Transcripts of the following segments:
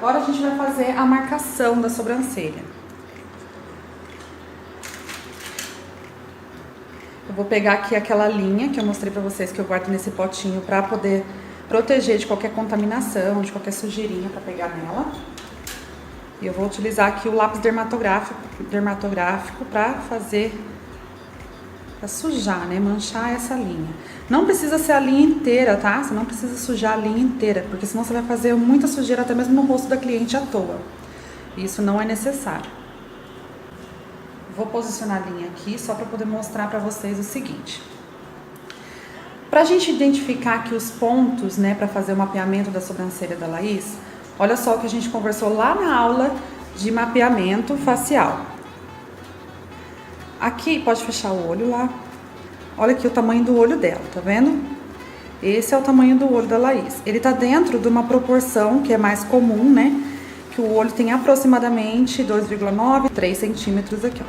Agora a gente vai fazer a marcação da sobrancelha. Eu vou pegar aqui aquela linha que eu mostrei pra vocês, que eu guardo nesse potinho pra poder proteger de qualquer contaminação, de qualquer sujeirinha pra pegar nela. E eu vou utilizar aqui o lápis dermatográfico pra fazer, pra sujar, né, manchar essa linha. Não precisa ser a linha inteira, tá? Você não precisa sujar a linha inteira, porque senão você vai fazer muita sujeira até mesmo no rosto da cliente à toa. Isso não é necessário. Vou posicionar a linha aqui só para poder mostrar para vocês o seguinte. Para a gente identificar aqui os pontos, né, para fazer o mapeamento da sobrancelha da Laís, olha só o que a gente conversou lá na aula de mapeamento facial. Aqui, pode fechar o olho lá. Olha aqui o tamanho do olho dela, tá vendo? Esse é o tamanho do olho da Laís. Ele tá dentro de uma proporção que é mais comum, né? Que o olho tem aproximadamente 2,9, 3 centímetros aqui,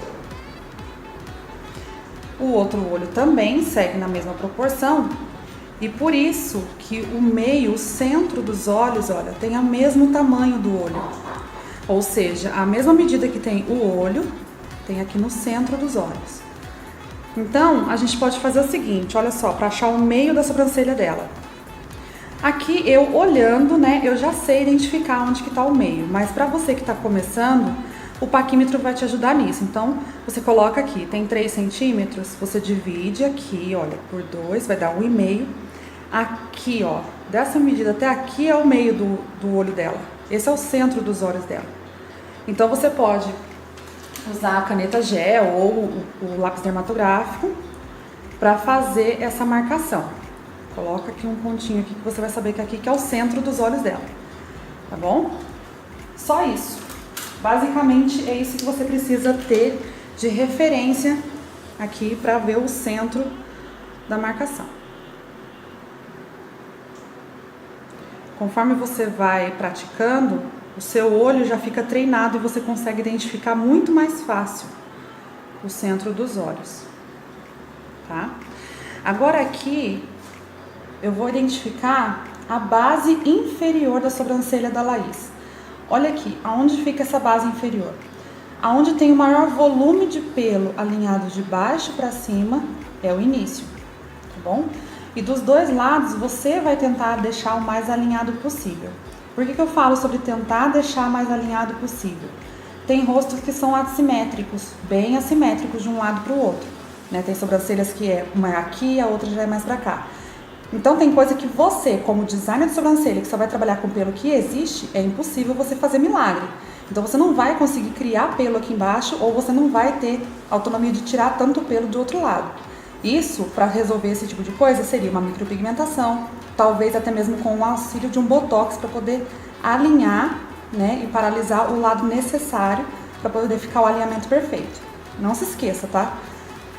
ó. O outro olho também segue na mesma proporção. E por isso que o meio, o centro dos olhos, olha, tem o mesmo tamanho do olho. Ou seja, a mesma medida que tem o olho, tem aqui no centro dos olhos. Então, a gente pode fazer o seguinte, olha só, para achar o meio da sobrancelha dela. Aqui, eu olhando, né, eu já sei identificar onde que tá o meio. Mas para você que tá começando, o paquímetro vai te ajudar nisso. Então, você coloca aqui, tem 3 centímetros, você divide aqui, olha, por 2, vai dar 1,5. Aqui, ó, dessa medida até aqui é o meio do olho dela. Esse é o centro dos olhos dela. Então, você pode usar a caneta gel ou o lápis dermatográfico para fazer essa marcação. Coloca aqui um pontinho aqui que você vai saber que aqui que é o centro dos olhos dela, tá bom? Só isso. Basicamente é isso que você precisa ter de referência aqui para ver o centro da marcação. Conforme você vai praticando, o seu olho já fica treinado e você consegue identificar muito mais fácil o centro dos olhos, tá? Agora aqui eu vou identificar a base inferior da sobrancelha da Laís. Olha aqui, aonde fica essa base inferior? Aonde tem o maior volume de pelo alinhado de baixo para cima é o início, tá bom? E dos dois lados você vai tentar deixar o mais alinhado possível. Por que eu falo sobre tentar deixar mais alinhado possível? Tem rostos que são assimétricos, bem assimétricos de um lado para o outro, né? Tem sobrancelhas que uma é aqui, a outra já é mais para cá. Então tem coisa que você, como designer de sobrancelha, que só vai trabalhar com pelo que existe, é impossível você fazer milagre. Então você não vai conseguir criar pelo aqui embaixo ou você não vai ter autonomia de tirar tanto pelo do outro lado. Isso, para resolver esse tipo de coisa, seria uma micropigmentação, talvez até mesmo com o auxílio de um botox para poder alinhar, né, e paralisar o lado necessário para poder ficar o alinhamento perfeito. Não se esqueça, tá?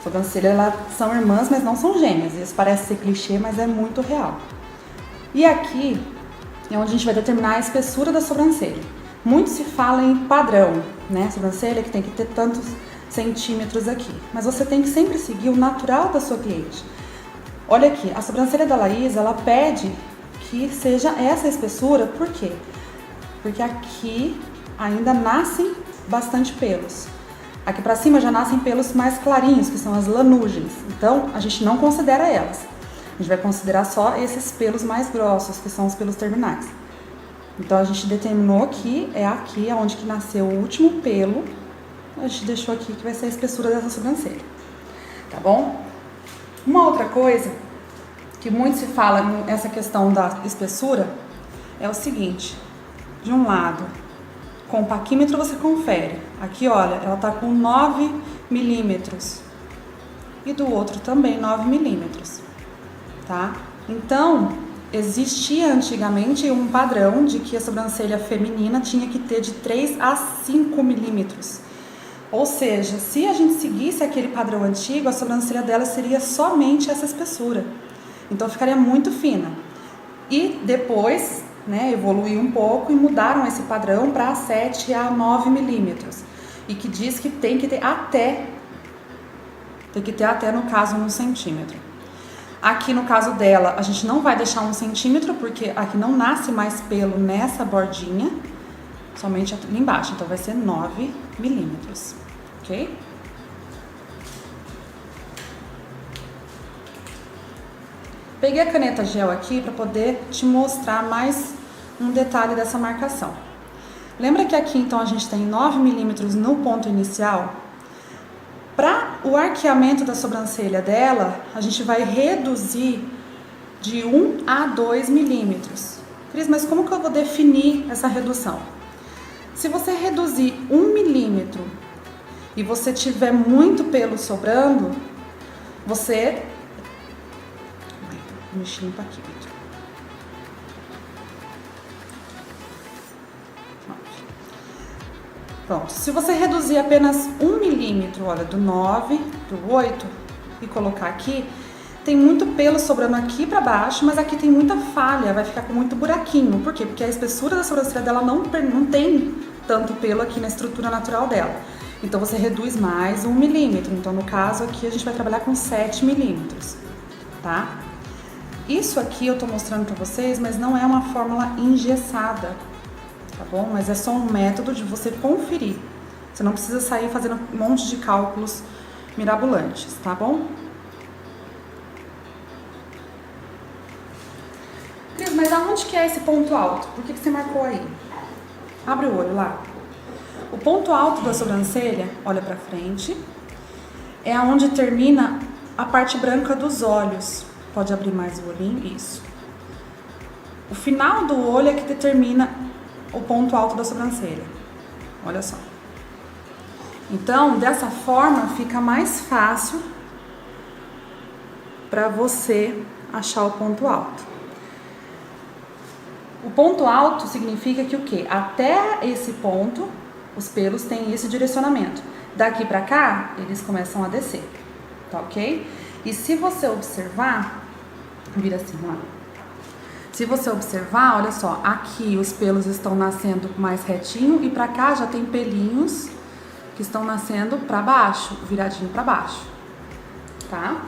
Sobrancelha, elas são irmãs, mas não são gêmeas. Isso parece ser clichê, mas é muito real. E aqui é onde a gente vai determinar a espessura da sobrancelha. Muito se fala em padrão, né? Sobrancelha que tem que ter tantos centímetros aqui. Mas você tem que sempre seguir o natural da sua cliente. Olha aqui, a sobrancelha da Laís, ela pede que seja essa espessura, por quê? Porque aqui ainda nascem bastante pelos. Aqui pra cima já nascem pelos mais clarinhos, que são as lanugens. Então, a gente não considera elas. A gente vai considerar só esses pelos mais grossos, que são os pelos terminais. Então, a gente determinou que é aqui onde que nasceu o último pelo. A gente deixou aqui que vai ser a espessura dessa sobrancelha. Tá bom? Uma outra coisa que muito se fala nessa questão da espessura é o seguinte. De um lado, com o paquímetro você confere. Aqui, olha, ela tá com 9 milímetros. E do outro também 9 milímetros, tá? Então, existia antigamente um padrão de que a sobrancelha feminina tinha que ter de 3 a 5 milímetros. Ou seja, se a gente seguisse aquele padrão antigo, a sobrancelha dela seria somente essa espessura. Então, ficaria muito fina. E depois, né, evoluiu um pouco e mudaram esse padrão para 7 a 9 milímetros. E que diz que tem que ter até no caso 1 centímetro. Aqui no caso dela, a gente não vai deixar 1 centímetro, porque aqui não nasce mais pelo nessa bordinha, somente ali embaixo, então vai ser 9 milímetros, ok? Peguei a caneta gel aqui para poder te mostrar mais um detalhe dessa marcação. Lembra que aqui então a gente tem 9 milímetros no ponto inicial? Para o arqueamento da sobrancelha dela, a gente vai reduzir de 1 a 2 milímetros. Cris, mas como que eu vou definir essa redução? Se você reduzir 1 milímetro e você tiver muito pelo sobrando, você... Mexi no paquímetro. Pronto, se você reduzir apenas 1 milímetro, olha, do 9 pro 8 e colocar aqui, tem muito pelo sobrando aqui pra baixo, mas aqui tem muita falha, vai ficar com muito buraquinho. Por quê? Porque a espessura da sobrancelha dela não tem tanto pelo aqui na estrutura natural dela. Então você reduz mais 1 milímetro. Então no caso aqui a gente vai trabalhar com 7 milímetros, tá? Isso aqui eu tô mostrando pra vocês, mas não é uma fórmula engessada, tá bom? Mas é só um método de você conferir. Você não precisa sair fazendo um monte de cálculos mirabolantes, tá bom? Cris, mas aonde que é esse ponto alto? Por que você marcou aí? Abre o olho lá. O ponto alto da sobrancelha, olha pra frente, é aonde termina a parte branca dos olhos. Pode abrir mais o olhinho, isso. O final do olho é que determina o ponto alto da sobrancelha. Olha só. Então, dessa forma, fica mais fácil para você achar o ponto alto. O ponto alto significa que o quê? Até esse ponto, os pelos têm esse direcionamento. Daqui para cá, eles começam a descer, tá ok? E se você observar, vira assim, ó. Se você observar, olha só, aqui os pelos estão nascendo mais retinho e para cá já tem pelinhos que estão nascendo para baixo, viradinho para baixo, tá?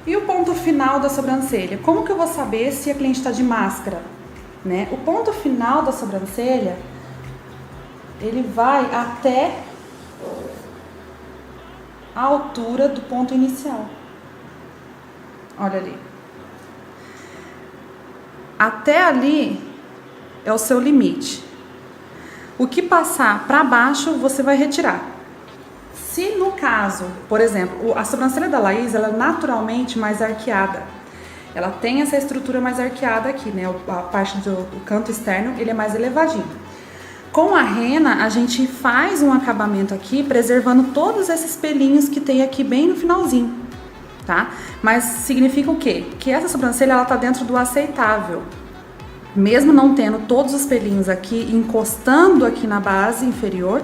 E o ponto final da sobrancelha? Como que eu vou saber se a cliente está de máscara, né? O ponto final da sobrancelha, ele vai até a altura do ponto inicial. Olha ali. Até ali é o seu limite. O que passar para baixo, você vai retirar. Se no caso, por exemplo, a sobrancelha da Laís, ela é naturalmente mais arqueada. Ela tem essa estrutura mais arqueada aqui, né? A parte do canto externo, ele é mais elevadinho. Com a rena, a gente faz um acabamento aqui, preservando todos esses pelinhos que tem aqui bem no finalzinho, tá? Mas significa o quê? Que essa sobrancelha, ela tá dentro do aceitável. Mesmo não tendo todos os pelinhos aqui, encostando aqui na base inferior,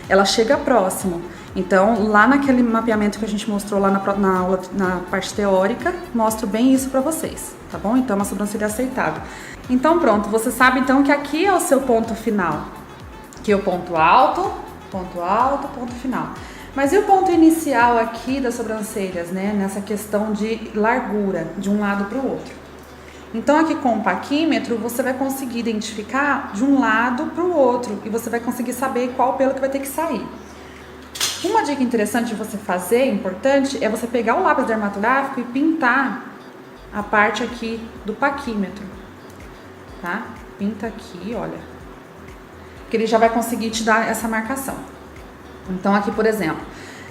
ela chega próximo. Então, lá naquele mapeamento que a gente mostrou lá na aula, na parte teórica, mostro bem isso pra vocês, tá bom? Então, é uma sobrancelha aceitável. Então, pronto, você sabe então que aqui é o seu ponto final. Aqui é o ponto alto, ponto final. Mas e o ponto inicial aqui das sobrancelhas, né? Nessa questão de largura, de um lado pro outro. Então, aqui com o paquímetro, você vai conseguir identificar de um lado pro outro. E você vai conseguir saber qual pelo que vai ter que sair. Uma dica interessante de você fazer, importante, é você pegar o lápis dermatográfico e pintar a parte aqui do paquímetro, tá? Pinta aqui, olha. Que ele já vai conseguir te dar essa marcação. Então aqui, por exemplo,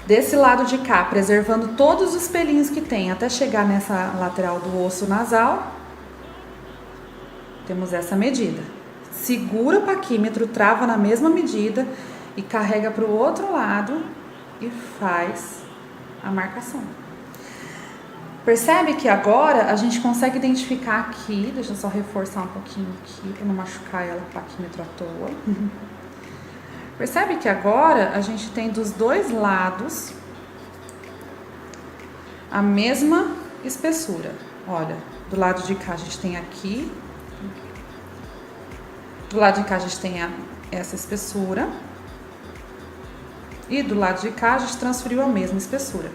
desse lado de cá, preservando todos os pelinhos que tem até chegar nessa lateral do osso nasal, temos essa medida. Segura o paquímetro, trava na mesma medida e carrega para o outro lado e faz a marcação. Percebe que agora a gente consegue identificar aqui, deixa eu só reforçar um pouquinho aqui para não machucar ela com o paquímetro à toa. Percebe que agora a gente tem dos dois lados a mesma espessura. Olha, do lado de cá a gente tem aqui, do lado de cá a gente tem essa espessura e do lado de cá a gente transferiu a mesma espessura.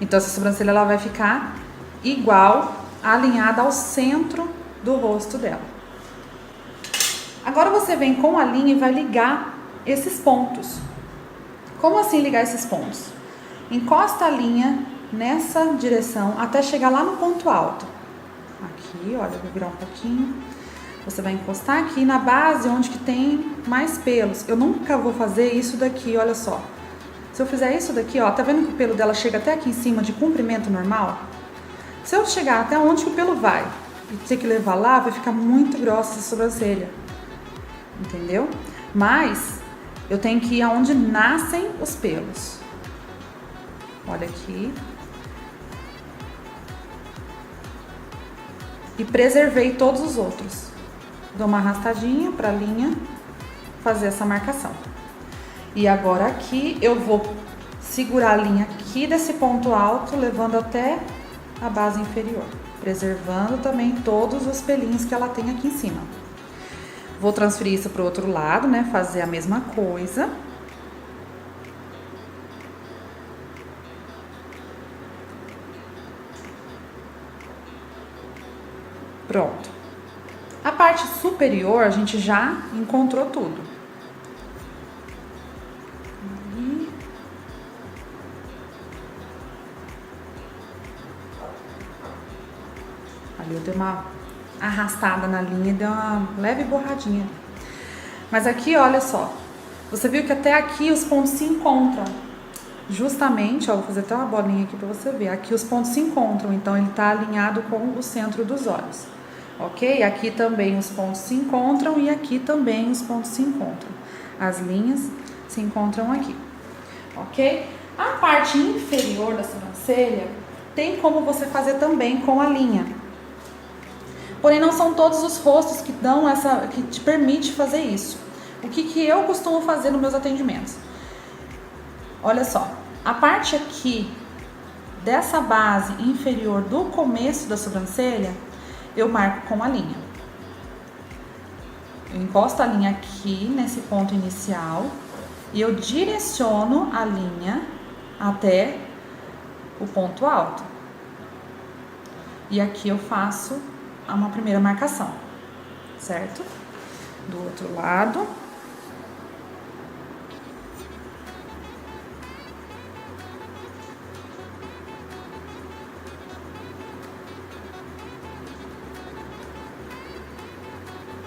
Então essa sobrancelha ela vai ficar igual, alinhada ao centro do rosto dela. Agora você vem com a linha e vai ligar esses pontos. Como assim ligar esses pontos? Encosta a linha nessa direção até chegar lá no ponto alto. Aqui, olha, vou virar um pouquinho. Você vai encostar aqui na base onde que tem mais pelos. Eu nunca vou fazer isso daqui, olha só. Se eu fizer isso daqui, ó, tá vendo que o pelo dela chega até aqui em cima de comprimento normal? Se eu chegar até onde que o pelo vai e ter que levar lá, vai ficar muito grossa a sobrancelha. Entendeu? Mas eu tenho que ir aonde nascem os pelos. Olha aqui. E preservei todos os outros. Dou uma arrastadinha pra linha fazer essa marcação. E agora aqui eu vou segurar a linha aqui desse ponto alto, levando até a base inferior, preservando também todos os pelinhos que ela tem aqui em cima. Vou transferir isso pro outro lado, né? Fazer a mesma coisa. Pronto. A parte superior a gente já encontrou tudo. Ali eu dei uma arrastada na linha e dei uma leve borradinha. Mas aqui, olha só. Você viu que até aqui os pontos se encontram. Justamente, ó, vou fazer até uma bolinha aqui pra você ver. Aqui os pontos se encontram, então ele tá alinhado com o centro dos olhos. Ok? Aqui também os pontos se encontram e aqui também os pontos se encontram. As linhas se encontram aqui. Ok? A parte inferior da sobrancelha tem como você fazer também com a linha. Porém, não são todos os rostos que dão que te permite fazer isso. O que eu costumo fazer nos meus atendimentos? Olha só, a parte aqui dessa base inferior do começo da sobrancelha, eu marco com a linha. Eu encosto a linha aqui nesse ponto inicial e eu direciono a linha até o ponto alto. E aqui eu faço uma primeira marcação, certo? Do outro lado.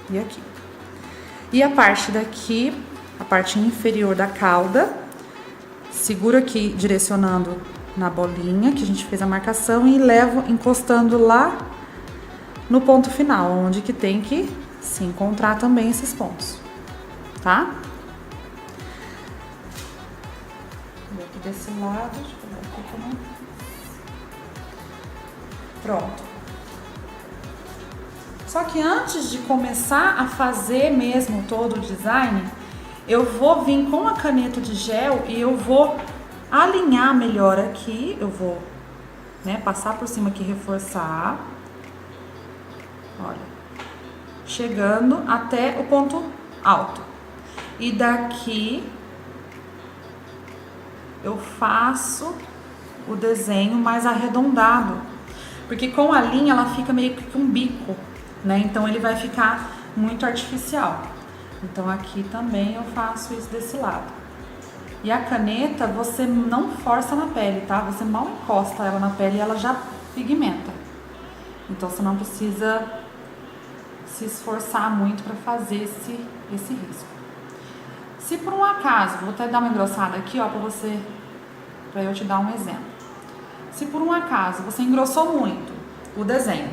E aqui. E a parte daqui, a parte inferior da cauda, seguro aqui direcionando na bolinha que a gente fez a marcação e levo encostando lá no ponto final, onde que tem que se encontrar também esses pontos, tá? Vou aqui desse lado, deixa eu ver aqui que eu não... Pronto. Só que antes de começar a fazer mesmo todo o design, eu vou vir com a caneta de gel e eu vou alinhar melhor aqui, eu vou, né, passar por cima aqui, reforçar. Olha, chegando até o ponto alto. E daqui eu faço o desenho mais arredondado, porque com a linha ela fica meio que um bico, né? Então ele vai ficar muito artificial. Então aqui também eu faço isso desse lado. E a caneta você não força na pele, tá? Você mal encosta ela na pele e ela já pigmenta. Então você não precisa se esforçar muito para fazer esse risco. Se por um acaso, vou até dar uma engrossada aqui, ó, para eu te dar um exemplo. Se por um acaso você engrossou muito o desenho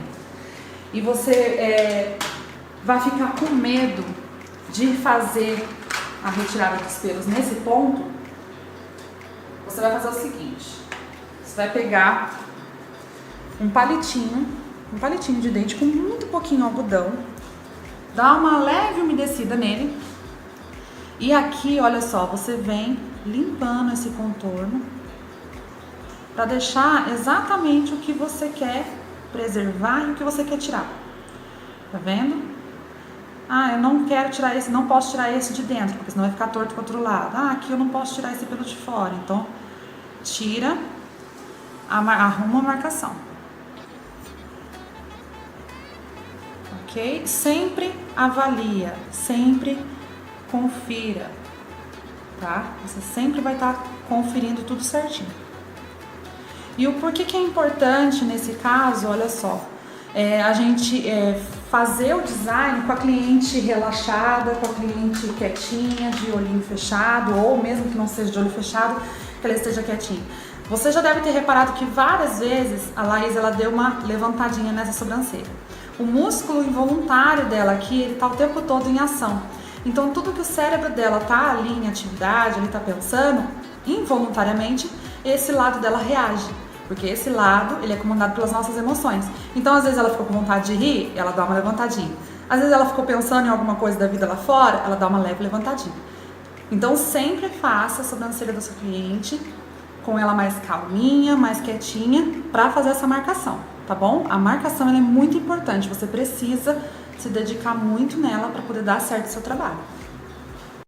e você vai ficar com medo de fazer a retirada dos pelos nesse ponto, você vai fazer o seguinte: você vai pegar um palitinho de dente com muito pouquinho algodão, dá uma leve umedecida nele e aqui, olha só, você vem limpando esse contorno para deixar exatamente o que você quer preservar e o que você quer tirar. Tá vendo? Ah, eu não quero tirar esse, não posso tirar esse de dentro, porque senão vai ficar torto pro outro lado. Ah, aqui eu não posso tirar esse pelo de fora. Então, tira, arruma a marcação. ok? Sempre avalia, sempre confira, tá? Você sempre vai estar conferindo tudo certinho. E o porquê que é importante nesse caso, olha só, a gente fazer o design com a cliente relaxada, com a cliente quietinha, de olhinho fechado, ou mesmo que não seja de olho fechado, que ela esteja quietinha. Você já deve ter reparado que várias vezes a Laís ela deu uma levantadinha nessa sobrancelha. O músculo involuntário dela aqui, ele tá o tempo todo em ação. Então tudo que o cérebro dela tá ali em atividade, ele tá pensando, involuntariamente, esse lado dela reage. Porque esse lado, ele é comandado pelas nossas emoções. Então, às vezes ela ficou com vontade de rir, ela dá uma levantadinha. Às vezes ela ficou pensando em alguma coisa da vida lá fora, ela dá uma leve levantadinha. Então, sempre faça a sobrancelha da sua cliente com ela mais calminha, mais quietinha, pra fazer essa marcação, tá bom? A marcação, ela é muito importante, você precisa se dedicar muito nela para poder dar certo o seu trabalho.